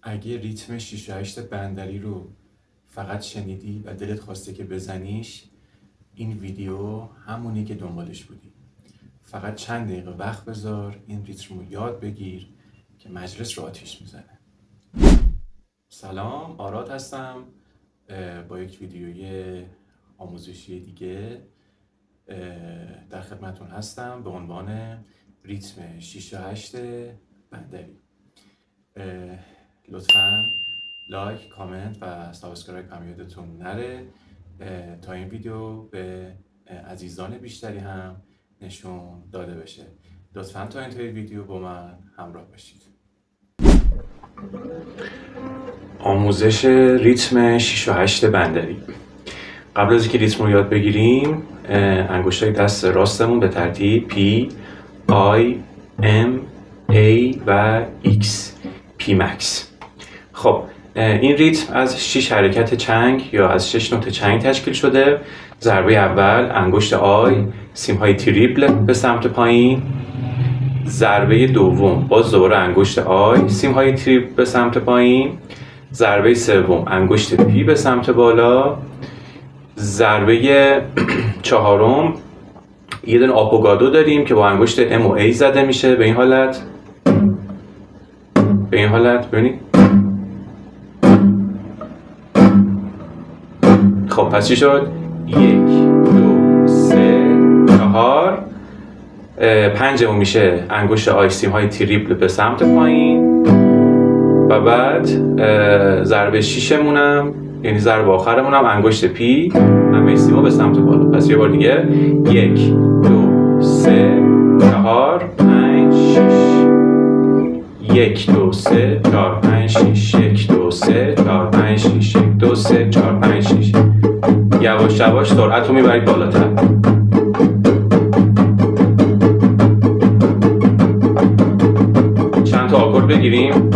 اگه ریتم 6 و 8 بندری رو فقط شنیدی و دلت خواسته که بزنیش، این ویدیو همونی که دنبالش بودی. فقط چند دقیقه وقت بذار این ریتم رو یاد بگیر که مجلس رو آتیش میزنه. سلام، آراد هستم با یک ویدیوی آموزشی دیگه در خدمتون هستم به عنوان ریتم 6 و 8 بندری. لطفاً لایک، کامنت و سابسکرایب هم یادتون نره تا این ویدیو به عزیزان بیشتری هم نشون داده بشه. لطفاً تا انتهای ویدیو با من همراه باشید. آموزش ریتم 6 و 8 بندری. قبل از اینکه ریتم رو یاد بگیریم، انگشتای دست راستمون به ترتیب P, I, M, A و X P max. خب این ریتم از 6 حرکت چنگ یا از 6 نوت چنگ تشکیل شده. ضربه اول انگشت آی، سیمهای تریپل به سمت پایین. ضربه دوم باز دوباره انگشت آی، سیمهای تریپل به سمت پایین. ضربه سوم انگشت پی به سمت بالا. ضربه چهارم یه دونه آپوگادو داریم که با انگشت ام و ای زده میشه. به این حالت ببینید. خب پس چی شد؟ 1 2 3 4. پنجمون میشه انگشت آی، سیمهای تریپل به سمت پایین و بعد ضربه شیشمونم یعنی ضربه آخرمونم انگشت پی، همه سیما به سمت بالا. پس یه بار دیگه 1 2 3 4 5 6. 1 2 3 4 5 6. 1 2 3 4 5 6. 1 2 3 4 5 6. یواش یواش سرعت رو میبرید بالاتر. چند تا آکورد بگیریم.